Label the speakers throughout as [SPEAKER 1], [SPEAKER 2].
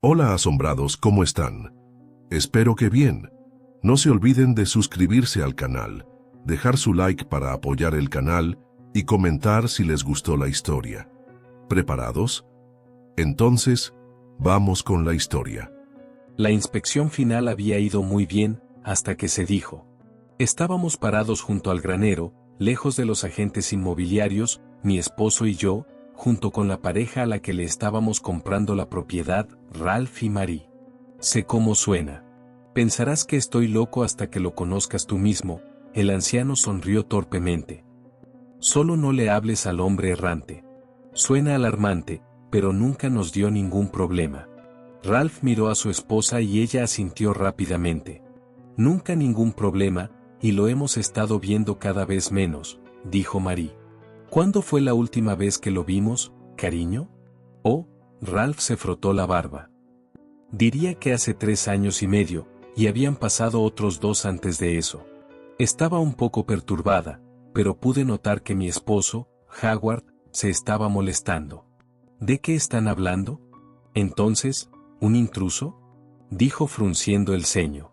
[SPEAKER 1] Hola asombrados, ¿cómo están? Espero que bien. No se olviden de suscribirse al canal, dejar su like para apoyar el canal y comentar si les gustó la historia. ¿Preparados? Entonces, vamos con la historia.
[SPEAKER 2] La inspección final había ido muy bien, hasta que se dijo. Estábamos parados junto al granero, lejos de los agentes inmobiliarios, mi esposo y yo, junto con la pareja a la que le estábamos comprando la propiedad, Ralph y Marie. Sé cómo suena. Pensarás que estoy loco hasta que lo conozcas tú mismo, el anciano sonrió torpemente. Solo no le hables al hombre errante. Suena alarmante, pero nunca nos dio ningún problema. Ralph miró a su esposa y ella asintió rápidamente. Nunca ningún problema, y lo hemos estado viendo cada vez menos, dijo Marie. ¿Cuándo fue la última vez que lo vimos, cariño? Oh, Ralph se frotó la barba. Diría que hace 3 años y medio, y habían pasado otros 2 antes de eso. Estaba un poco perturbada, pero pude notar que mi esposo, Howard, se estaba molestando. ¿De qué están hablando? Entonces, ¿un intruso? Dijo frunciendo el ceño.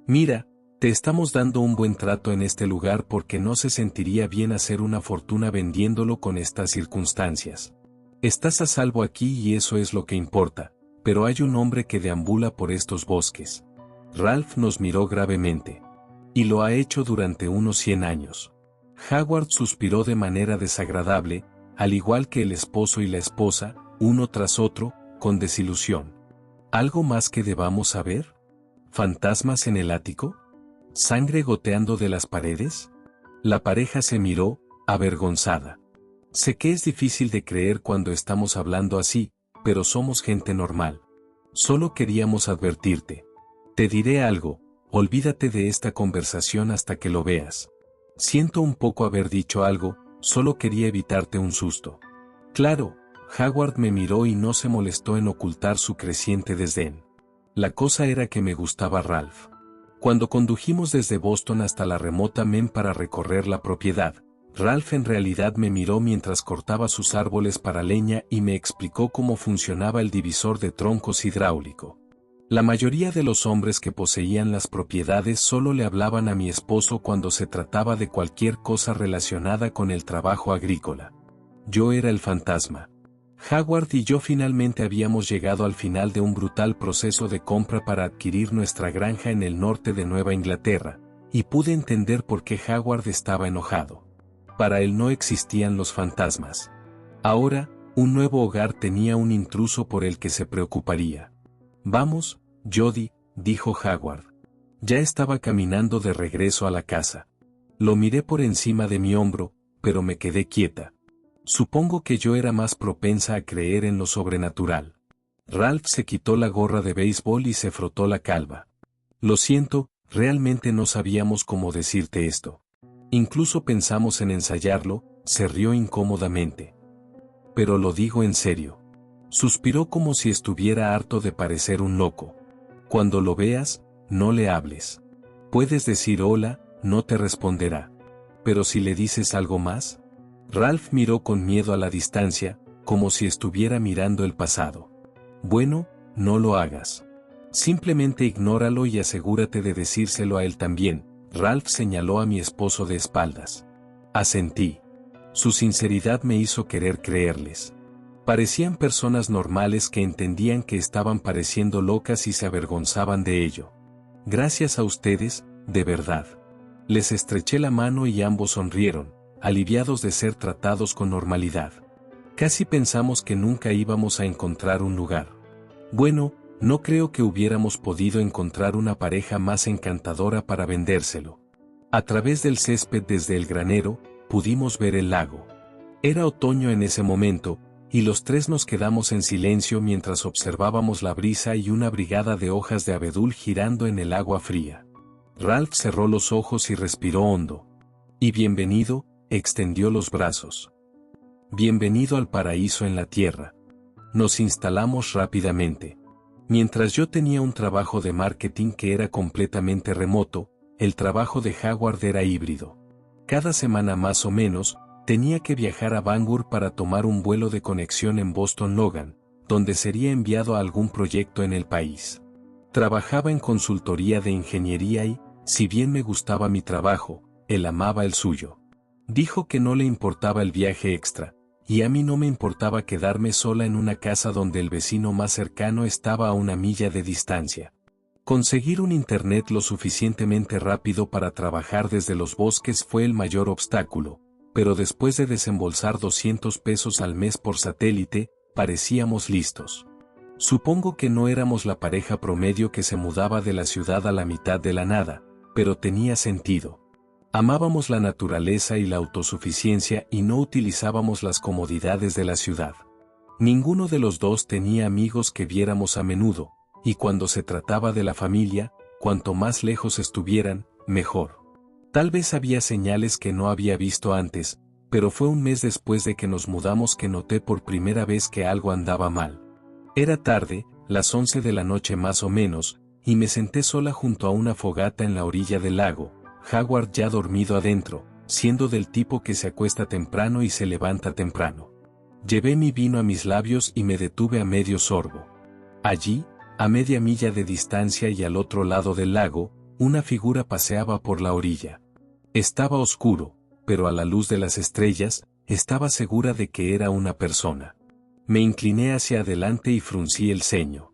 [SPEAKER 2] Mira, te estamos dando un buen trato en este lugar porque no se sentiría bien hacer una fortuna vendiéndolo con estas circunstancias. Estás a salvo aquí y eso es lo que importa, pero hay un hombre que deambula por estos bosques. Ralph nos miró gravemente. Y lo ha hecho durante unos 100 años. Howard suspiró de manera desagradable, al igual que el esposo y la esposa, uno tras otro, con desilusión. ¿Algo más que debamos saber? ¿Fantasmas en el ático? ¿Sangre goteando de las paredes? La pareja se miró, avergonzada. Sé que es difícil de creer cuando estamos hablando así, pero somos gente normal. Solo queríamos advertirte. Te diré algo, olvídate de esta conversación hasta que lo veas. Siento un poco haber dicho algo, solo quería evitarte un susto. Claro, Howard me miró y no se molestó en ocultar su creciente desdén. La cosa era que me gustaba Ralph. Cuando condujimos desde Boston hasta la remota Maine para recorrer la propiedad, Ralph en realidad me miró mientras cortaba sus árboles para leña y me explicó cómo funcionaba el divisor de troncos hidráulico. La mayoría de los hombres que poseían las propiedades solo le hablaban a mi esposo cuando se trataba de cualquier cosa relacionada con el trabajo agrícola. Yo era el fantasma. Howard y yo finalmente habíamos llegado al final de un brutal proceso de compra para adquirir nuestra granja en el norte de Nueva Inglaterra, y pude entender por qué Howard estaba enojado. Para él no existían los fantasmas. Ahora, un nuevo hogar tenía un intruso por el que se preocuparía. Vamos, Jody, dijo Howard. Ya estaba caminando de regreso a la casa. Lo miré por encima de mi hombro, pero me quedé quieta. Supongo que yo era más propensa a creer en lo sobrenatural. Ralph se quitó la gorra de béisbol y se frotó la calva. Lo siento, realmente no sabíamos cómo decirte esto. Incluso pensamos en ensayarlo, se rió incómodamente. Pero lo digo en serio. Suspiró como si estuviera harto de parecer un loco. Cuando lo veas, no le hables. Puedes decir hola, no te responderá. Pero si le dices algo más... Ralph miró con miedo a la distancia, como si estuviera mirando el pasado. Bueno, no lo hagas. Simplemente ignóralo y asegúrate de decírselo a él también, Ralph señaló a mi esposo de espaldas. Asentí. Su sinceridad me hizo querer creerles. Parecían personas normales que entendían que estaban pareciendo locas y se avergonzaban de ello. Gracias a ustedes, de verdad. Les estreché la mano y ambos sonrieron, aliviados de ser tratados con normalidad. Casi pensamos que nunca íbamos a encontrar un lugar. Bueno, no creo que hubiéramos podido encontrar una pareja más encantadora para vendérselo. A través del césped desde el granero, pudimos ver el lago. Era otoño en ese momento, y los tres nos quedamos en silencio mientras observábamos la brisa y una brigada de hojas de abedul girando en el agua fría. Ralph cerró los ojos y respiró hondo. Y bienvenido, extendió los brazos. Bienvenido al paraíso en la tierra. Nos instalamos rápidamente. Mientras yo tenía un trabajo de marketing que era completamente remoto, el trabajo de Howard era híbrido. Cada semana más o menos, tenía que viajar a Bangor para tomar un vuelo de conexión en Boston Logan, donde sería enviado a algún proyecto en el país. Trabajaba en consultoría de ingeniería y, si bien me gustaba mi trabajo, él amaba el suyo. Dijo que no le importaba el viaje extra, y a mí no me importaba quedarme sola en una casa donde el vecino más cercano estaba a 1 milla de distancia. Conseguir un internet lo suficientemente rápido para trabajar desde los bosques fue el mayor obstáculo, pero después de desembolsar 200 pesos al mes por satélite, parecíamos listos. Supongo que no éramos la pareja promedio que se mudaba de la ciudad a la mitad de la nada, pero tenía sentido. Amábamos la naturaleza y la autosuficiencia y no utilizábamos las comodidades de la ciudad. Ninguno de los dos tenía amigos que viéramos a menudo, y cuando se trataba de la familia, cuanto más lejos estuvieran, mejor. Tal vez había señales que no había visto antes, pero fue un mes después de que nos mudamos que noté por primera vez que algo andaba mal. Era tarde, las 11 de la noche más o menos, y me senté sola junto a una fogata en la orilla del lago, Howard ya dormido adentro, siendo del tipo que se acuesta temprano y se levanta temprano. Llevé mi vino a mis labios y me detuve a medio sorbo. Allí, a 1/2 milla de distancia y al otro lado del lago, una figura paseaba por la orilla. Estaba oscuro, pero a la luz de las estrellas, estaba segura de que era una persona. Me incliné hacia adelante y fruncí el ceño.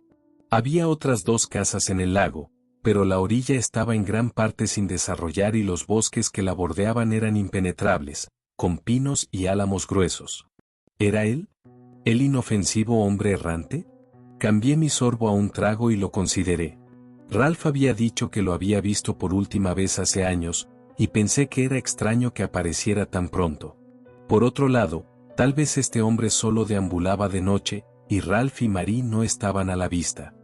[SPEAKER 2] Había otras 2 casas en el lago, pero la orilla estaba en gran parte sin desarrollar y los bosques que la bordeaban eran impenetrables, con pinos y álamos gruesos. ¿Era él? ¿El inofensivo hombre errante? Cambié mi sorbo a un trago y lo consideré. Ralph había dicho que lo había visto por última vez hace años, y pensé que era extraño que apareciera tan pronto. Por otro lado, tal vez este hombre solo deambulaba de noche, y Ralph y Marie no estaban a la vista.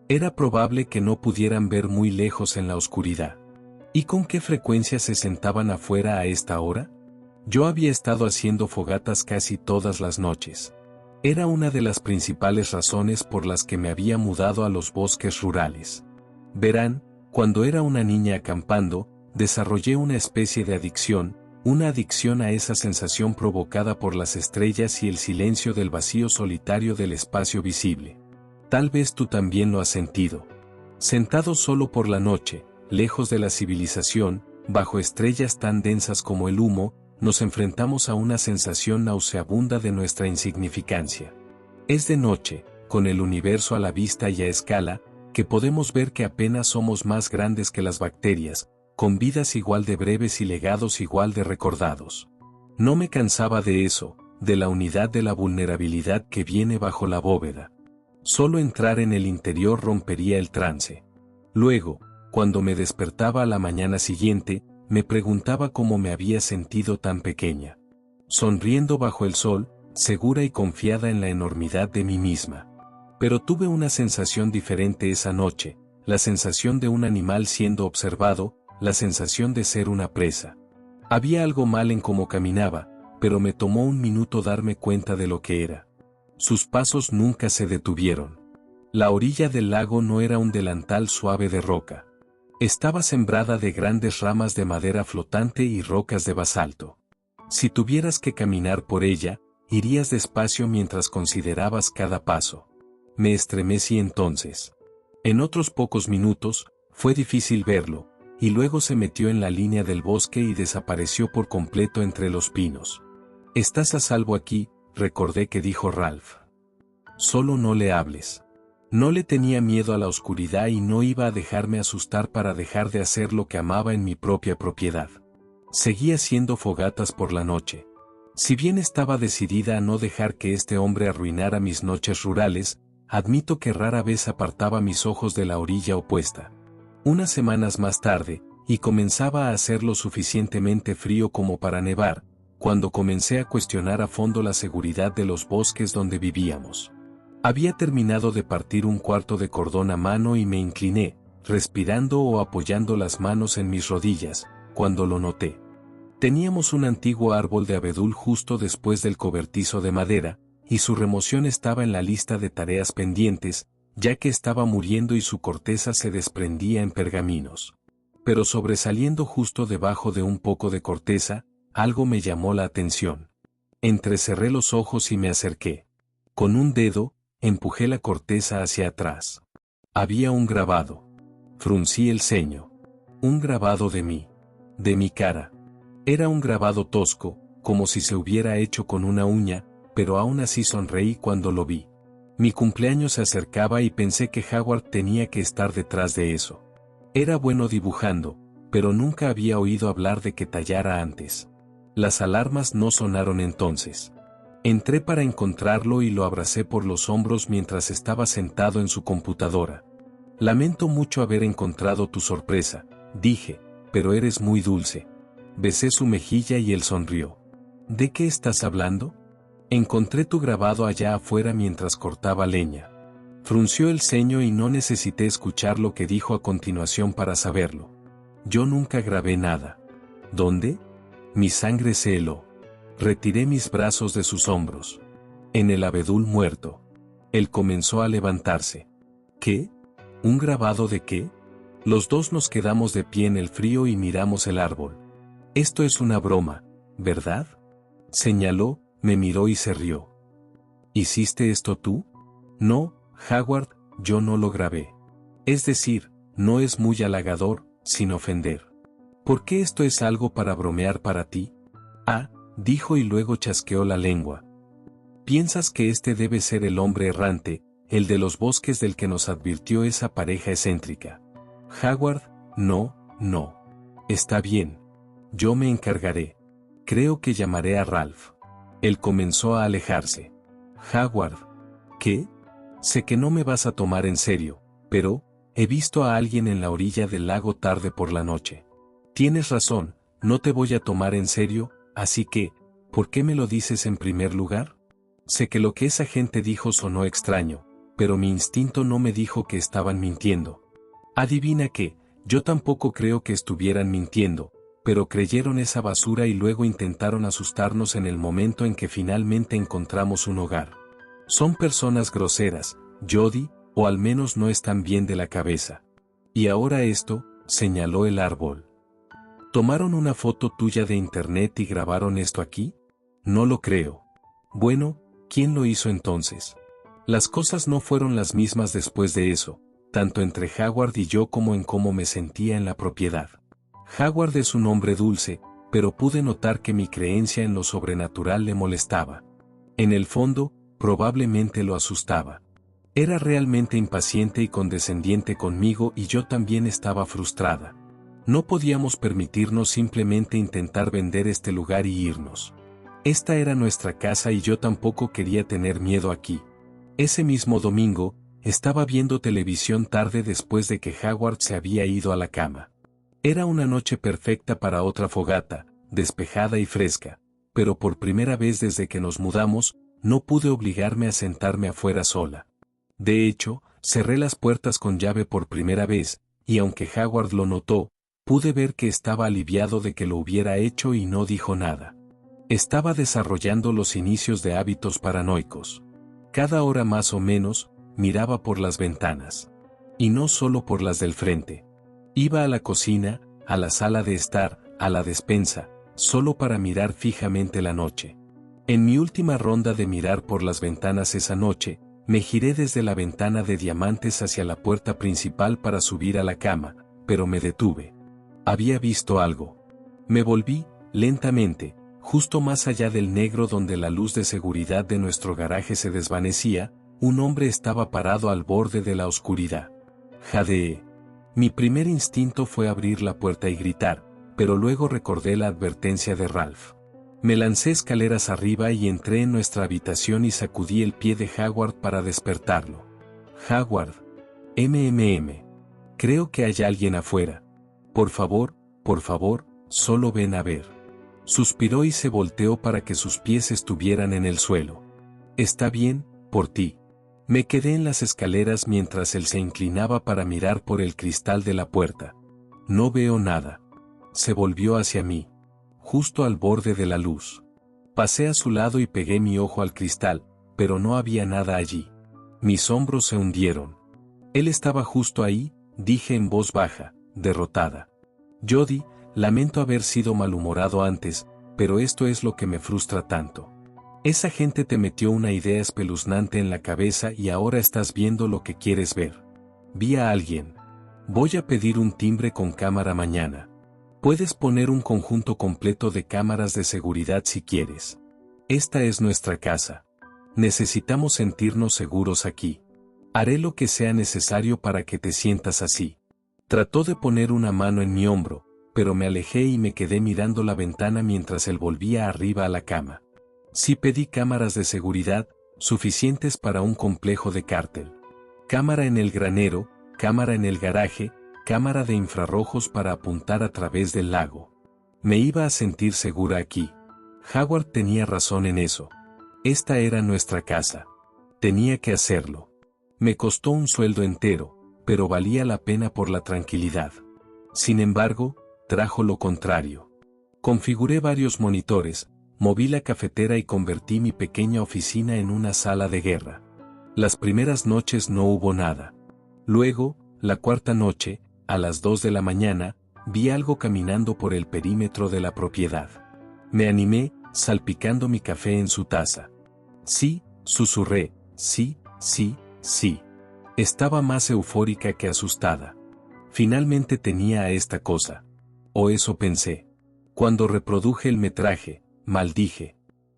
[SPEAKER 2] Era probable que no pudieran ver muy lejos en la oscuridad. ¿Y con qué frecuencia se sentaban afuera a esta hora? Yo había estado haciendo fogatas casi todas las noches. Era una de las principales razones por las que me había mudado a los bosques rurales. Verán, cuando era una niña acampando, desarrollé una especie de adicción, una adicción a esa sensación provocada por las estrellas y el silencio del vacío solitario del espacio visible. Tal vez tú también lo has sentido. Sentado solo por la noche, lejos de la civilización, bajo estrellas tan densas como el humo, nos enfrentamos a una sensación nauseabunda de nuestra insignificancia. Es de noche, con el universo a la vista y a escala, que podemos ver que apenas somos más grandes que las bacterias, con vidas igual de breves y legados igual de recordados. No me cansaba de eso, de la unidad de la vulnerabilidad que viene bajo la bóveda. Solo entrar en el interior rompería el trance. Luego, cuando me despertaba a la mañana siguiente, me preguntaba cómo me había sentido tan pequeña. Sonriendo bajo el sol, segura y confiada en la enormidad de mí misma. Pero tuve una sensación diferente esa noche, la sensación de un animal siendo observado, la sensación de ser una presa. Había algo mal en cómo caminaba, pero me tomó un minuto darme cuenta de lo que era. Sus pasos nunca se detuvieron. La orilla del lago no era un delantal suave de roca. Estaba sembrada de grandes ramas de madera flotante y rocas de basalto. Si tuvieras que caminar por ella, irías despacio mientras considerabas cada paso. Me estremecí entonces. En otros pocos minutos, fue difícil verlo, y luego se metió en la línea del bosque y desapareció por completo entre los pinos. «Estás a salvo aquí», recordé que dijo Ralph. «Solo no le hables». No le tenía miedo a la oscuridad y no iba a dejarme asustar para dejar de hacer lo que amaba en mi propia propiedad. Seguía haciendo fogatas por la noche. Si bien estaba decidida a no dejar que este hombre arruinara mis noches rurales, admito que rara vez apartaba mis ojos de la orilla opuesta. Unas semanas más tarde, y comenzaba a hacer lo suficientemente frío como para nevar, cuando comencé a cuestionar a fondo la seguridad de los bosques donde vivíamos. Había terminado de partir un cuarto de cordón a mano y me incliné, respirando o apoyando las manos en mis rodillas, cuando lo noté. Teníamos un antiguo árbol de abedul justo después del cobertizo de madera, y su remoción estaba en la lista de tareas pendientes, ya que estaba muriendo y su corteza se desprendía en pergaminos. Pero sobresaliendo justo debajo de un poco de corteza, algo me llamó la atención. Entrecerré los ojos y me acerqué. Con un dedo, empujé la corteza hacia atrás. Había un grabado. Fruncí el ceño. Un grabado de mí. De mi cara. Era un grabado tosco, como si se hubiera hecho con una uña, pero aún así sonreí cuando lo vi. Mi cumpleaños se acercaba y pensé que Howard tenía que estar detrás de eso. Era bueno dibujando, pero nunca había oído hablar de que tallara antes. Las alarmas no sonaron entonces. Entré para encontrarlo y lo abracé por los hombros mientras estaba sentado en su computadora. Lamento mucho haber encontrado tu sorpresa, dije, pero eres muy dulce. Besé su mejilla y él sonrió. ¿De qué estás hablando? Encontré tu grabado allá afuera mientras cortaba leña. Frunció el ceño y no necesité escuchar lo que dijo a continuación para saberlo. Yo nunca grabé nada. ¿Dónde? Mi sangre se heló. Retiré mis brazos de sus hombros. En el abedul muerto. Él comenzó a levantarse. ¿Qué? ¿Un grabado de qué? Los dos nos quedamos de pie en el frío y miramos el árbol. Esto es una broma, ¿verdad? Señaló, me miró y se rió. ¿Hiciste esto tú? No, Howard, yo no lo grabé. Es decir, no es muy halagador, sin ofender. ¿Por qué esto es algo para bromear para ti? Ah, dijo y luego chasqueó la lengua. ¿Piensas que este debe ser el hombre errante, el de los bosques del que nos advirtió esa pareja excéntrica? Howard, no, no. Está bien. Yo me encargaré. Creo que llamaré a Ralph. Él comenzó a alejarse. Howard. ¿Qué? Sé que no me vas a tomar en serio, pero, he visto a alguien en la orilla del lago tarde por la noche. Tienes razón, no te voy a tomar en serio, así que, ¿por qué me lo dices en primer lugar? Sé que lo que esa gente dijo sonó extraño, pero mi instinto no me dijo que estaban mintiendo. Adivina qué, yo tampoco creo que estuvieran mintiendo, pero creyeron esa basura y luego intentaron asustarnos en el momento en que finalmente encontramos un hogar. Son personas groseras, Jody, o al menos no están bien de la cabeza. Y ahora esto, señaló el árbol. ¿Tomaron una foto tuya de internet y grabaron esto aquí? No lo creo. Bueno, ¿quién lo hizo entonces? Las cosas no fueron las mismas después de eso, tanto entre Howard y yo como en cómo me sentía en la propiedad. Howard es un hombre dulce, pero pude notar que mi creencia en lo sobrenatural le molestaba. En el fondo, probablemente lo asustaba. Era realmente impaciente y condescendiente conmigo y yo también estaba frustrada. No podíamos permitirnos simplemente intentar vender este lugar y irnos. Esta era nuestra casa y yo tampoco quería tener miedo aquí. Ese mismo domingo, estaba viendo televisión tarde después de que Howard se había ido a la cama. Era una noche perfecta para otra fogata, despejada y fresca, pero por primera vez desde que nos mudamos, no pude obligarme a sentarme afuera sola. De hecho, cerré las puertas con llave por primera vez, y aunque Howard lo notó, pude ver que estaba aliviado de que lo hubiera hecho y no dijo nada. Estaba desarrollando los inicios de hábitos paranoicos. Cada hora más o menos, miraba por las ventanas. Y no solo por las del frente. Iba a la cocina, a la sala de estar, a la despensa, solo para mirar fijamente la noche. En mi última ronda de mirar por las ventanas esa noche, me giré desde la ventana de diamantes hacia la puerta principal para subir a la cama, pero me detuve. Había visto algo. Me volví, lentamente, justo más allá del negro donde la luz de seguridad de nuestro garaje se desvanecía, un hombre estaba parado al borde de la oscuridad. Jadeé. Mi primer instinto fue abrir la puerta y gritar, pero luego recordé la advertencia de Ralph. Me lancé escaleras arriba y entré en nuestra habitación y sacudí el pie de Howard para despertarlo. Howard. Creo que hay alguien afuera. Por favor, solo ven a ver. Suspiró y se volteó para que sus pies estuvieran en el suelo. Está bien, por ti. Me quedé en las escaleras mientras él se inclinaba para mirar por el cristal de la puerta. No veo nada. Se volvió hacia mí. Justo al borde de la luz. Pasé a su lado y pegué mi ojo al cristal, pero no había nada allí. Mis hombros se hundieron. Él estaba justo ahí, dije en voz baja, derrotada. Jody, lamento haber sido malhumorado antes, pero esto es lo que me frustra tanto. Esa gente te metió una idea espeluznante en la cabeza y ahora estás viendo lo que quieres ver. Vi a alguien. Voy a pedir un timbre con cámara mañana. Puedes poner un conjunto completo de cámaras de seguridad si quieres. Esta es nuestra casa. Necesitamos sentirnos seguros aquí. Haré lo que sea necesario para que te sientas así. Trató de poner una mano en mi hombro, pero me alejé y me quedé mirando la ventana mientras él volvía arriba a la cama. Sí pedí cámaras de seguridad, suficientes para un complejo de cártel. Cámara en el granero, cámara en el garaje, cámara de infrarrojos para apuntar a través del lago. Me iba a sentir segura aquí. Howard tenía razón en eso. Esta era nuestra casa. Tenía que hacerlo. Me costó un sueldo entero, pero valía la pena por la tranquilidad. Sin embargo, trajo lo contrario. Configuré varios monitores, moví la cafetera y convertí mi pequeña oficina en una sala de guerra. Las primeras noches no hubo nada. Luego, la cuarta noche, a las 2 de la mañana, vi algo caminando por el perímetro de la propiedad. Me animé, salpicando mi café en su taza. Sí, susurré, sí, sí, sí. Estaba más eufórica que asustada. Finalmente tenía a esta cosa. O eso pensé. Cuando reproduje el metraje, maldije.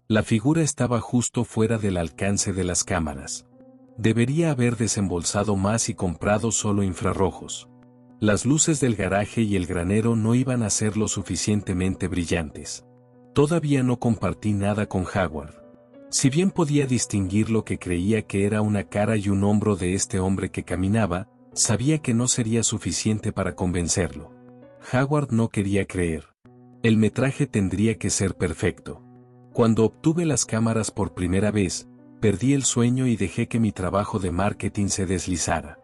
[SPEAKER 2] La figura estaba justo fuera del alcance de las cámaras. Debería haber desembolsado más y comprado solo infrarrojos. Las luces del garaje y el granero no iban a ser lo suficientemente brillantes. Todavía no compartí nada con Howard. Si bien podía distinguir lo que creía que era una cara y un hombro de este hombre que caminaba, sabía que no sería suficiente para convencerlo. Howard no quería creer. El metraje tendría que ser perfecto. Cuando obtuve las cámaras por primera vez, perdí el sueño y dejé que mi trabajo de marketing se deslizara.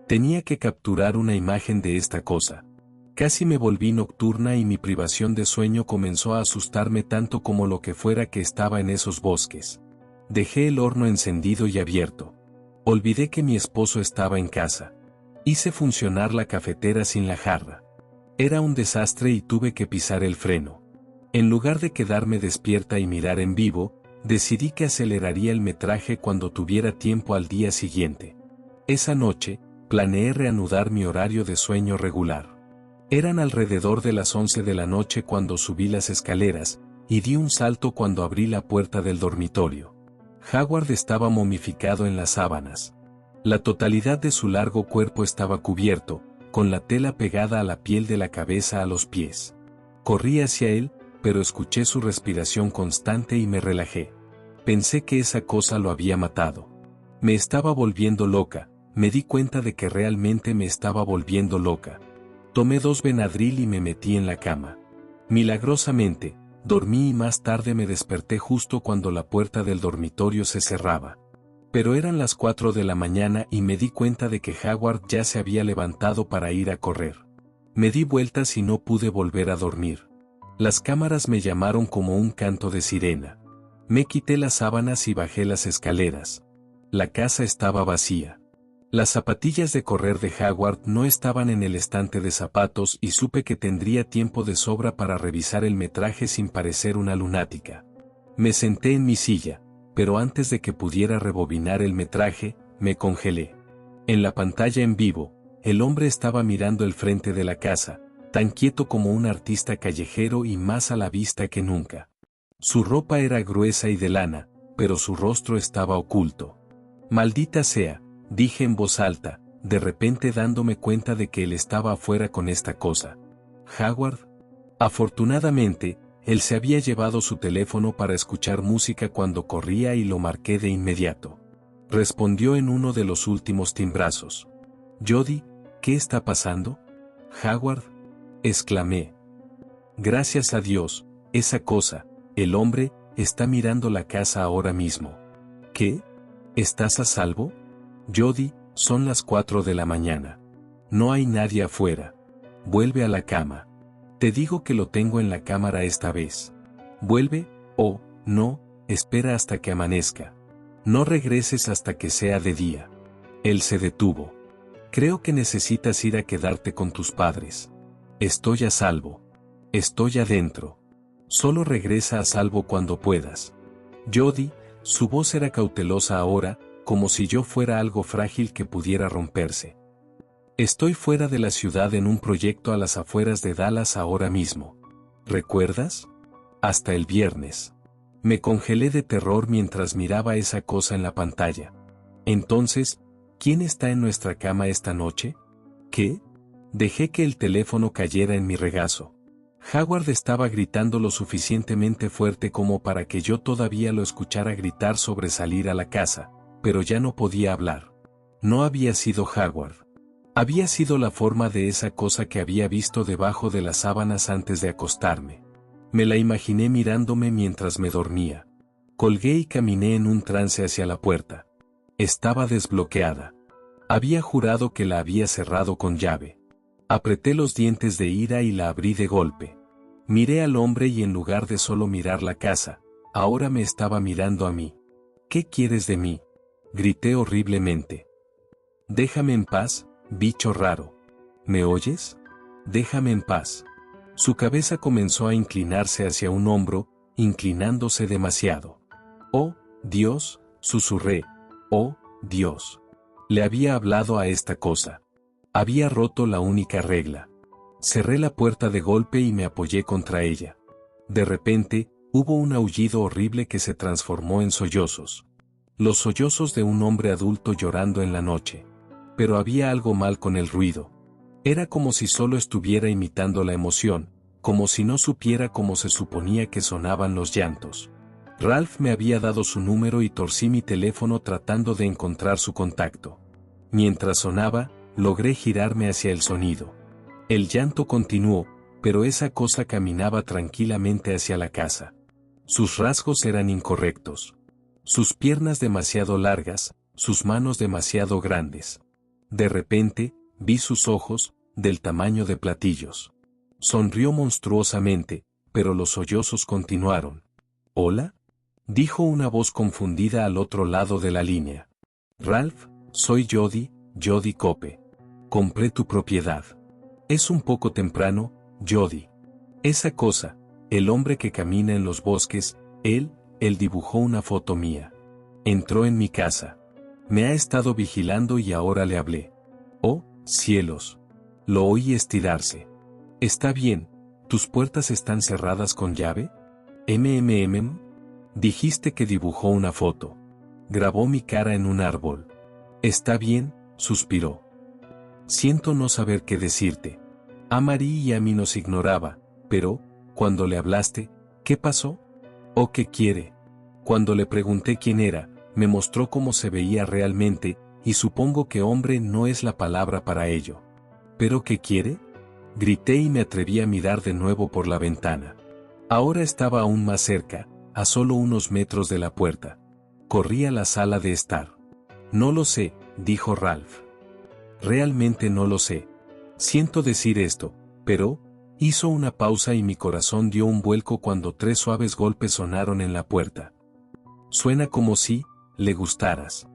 [SPEAKER 2] Tenía que capturar una imagen de esta cosa. Casi me volví nocturna y mi privación de sueño comenzó a asustarme tanto como lo que fuera que estaba en esos bosques. Dejé el horno encendido y abierto. Olvidé que mi esposo estaba en casa. Hice funcionar la cafetera sin la jarra. Era un desastre y tuve que pisar el freno. En lugar de quedarme despierta y mirar en vivo, decidí que aceleraría el metraje cuando tuviera tiempo al día siguiente. Esa noche, planeé reanudar mi horario de sueño regular. Eran alrededor de las 11 de la noche cuando subí las escaleras, y di un salto cuando abrí la puerta del dormitorio. Howard estaba momificado en las sábanas. La totalidad de su largo cuerpo estaba cubierto, con la tela pegada a la piel de la cabeza a los pies. Corrí hacia él, pero escuché su respiración constante y me relajé. Pensé que esa cosa lo había matado. Me estaba volviendo loca, me di cuenta de que realmente me estaba volviendo loca. Tomé 2 Benadryl y me metí en la cama. Milagrosamente, dormí y más tarde me desperté justo cuando la puerta del dormitorio se cerraba. Pero eran las 4 de la mañana y me di cuenta de que Howard ya se había levantado para ir a correr. Me di vueltas y no pude volver a dormir. Las cámaras me llamaron como un canto de sirena. Me quité las sábanas y bajé las escaleras. La casa estaba vacía. Las zapatillas de correr de Howard no estaban en el estante de zapatos y supe que tendría tiempo de sobra para revisar el metraje sin parecer una lunática. Me senté en mi silla, pero antes de que pudiera rebobinar el metraje, me congelé. En la pantalla en vivo, el hombre estaba mirando el frente de la casa, tan quieto como un artista callejero y más a la vista que nunca. Su ropa era gruesa y de lana, pero su rostro estaba oculto. Maldita sea, dije en voz alta, de repente dándome cuenta de que él estaba afuera con esta cosa. ¿Howard? Afortunadamente, él se había llevado su teléfono para escuchar música cuando corría y lo marqué de inmediato. Respondió en uno de los últimos timbrazos. Jody, ¿qué está pasando? Howard, exclamé. Gracias a Dios, esa cosa, el hombre, está mirando la casa ahora mismo. ¿Qué? ¿Estás a salvo? Jody, son las 4 de la mañana. No hay nadie afuera. Vuelve a la cama. Te digo que lo tengo en la cámara esta vez. Vuelve, o, no, espera hasta que amanezca. No regreses hasta que sea de día. Él se detuvo. Creo que necesitas ir a quedarte con tus padres. Estoy a salvo. Estoy adentro. Solo regresa a salvo cuando puedas. Jody, su voz era cautelosa ahora, como si yo fuera algo frágil que pudiera romperse. Estoy fuera de la ciudad en un proyecto a las afueras de Dallas ahora mismo. ¿Recuerdas? Hasta el viernes. Me congelé de terror mientras miraba esa cosa en la pantalla. Entonces, ¿quién está en nuestra cama esta noche? ¿Qué? Dejé que el teléfono cayera en mi regazo. Howard estaba gritando lo suficientemente fuerte como para que yo todavía lo escuchara gritar sobre salir a la casa, pero ya no podía hablar. No había sido Howard. Había sido la forma de esa cosa que había visto debajo de las sábanas antes de acostarme. Me la imaginé mirándome mientras me dormía. Colgué y caminé en un trance hacia la puerta. Estaba desbloqueada. Había jurado que la había cerrado con llave. Apreté los dientes de ira y la abrí de golpe. Miré al hombre y en lugar de solo mirar la casa, ahora me estaba mirando a mí. ¿Qué quieres de mí? Grité horriblemente. Déjame en paz, bicho raro. ¿Me oyes? Déjame en paz. Su cabeza comenzó a inclinarse hacia un hombro, inclinándose demasiado. Oh, Dios, susurré. Oh, Dios. Le había hablado a esta cosa. Había roto la única regla. Cerré la puerta de golpe y me apoyé contra ella. De repente, hubo un aullido horrible que se transformó en sollozos. Los sollozos de un hombre adulto llorando en la noche. Pero había algo mal con el ruido. Era como si solo estuviera imitando la emoción, como si no supiera cómo se suponía que sonaban los llantos. Ralph me había dado su número y torcí mi teléfono tratando de encontrar su contacto. Mientras sonaba, logré girarme hacia el sonido. El llanto continuó, pero esa cosa caminaba tranquilamente hacia la casa. Sus rasgos eran incorrectos. Sus piernas demasiado largas, sus manos demasiado grandes. De repente, vi sus ojos, del tamaño de platillos. Sonrió monstruosamente, pero los sollozos continuaron. ¿Hola? Dijo una voz confundida al otro lado de la línea. Ralph, soy Jody, Jody Cope. Compré tu propiedad. Es un poco temprano, Jody. Esa cosa, el hombre que camina en los bosques, él dibujó una foto mía. Entró en mi casa. Me ha estado vigilando y ahora le hablé. Oh, cielos. Lo oí estirarse. Está bien, ¿tus puertas están cerradas con llave? Dijiste que dibujó una foto. Grabó mi cara en un árbol. Está bien, suspiró. Siento no saber qué decirte. A Marie y a mí nos ignoraba, pero, cuando le hablaste, ¿qué pasó? ¿O qué quiere? Cuando le pregunté quién era, me mostró cómo se veía realmente, y supongo que hombre no es la palabra para ello. ¿Pero qué quiere? Grité y me atreví a mirar de nuevo por la ventana. Ahora estaba aún más cerca, a solo unos metros de la puerta. Corrí a la sala de estar. No lo sé, dijo Ralph. Realmente no lo sé. Siento decir esto, pero, hizo una pausa y mi corazón dio un vuelco cuando 3 suaves golpes sonaron en la puerta. Suena como si, le gustaras.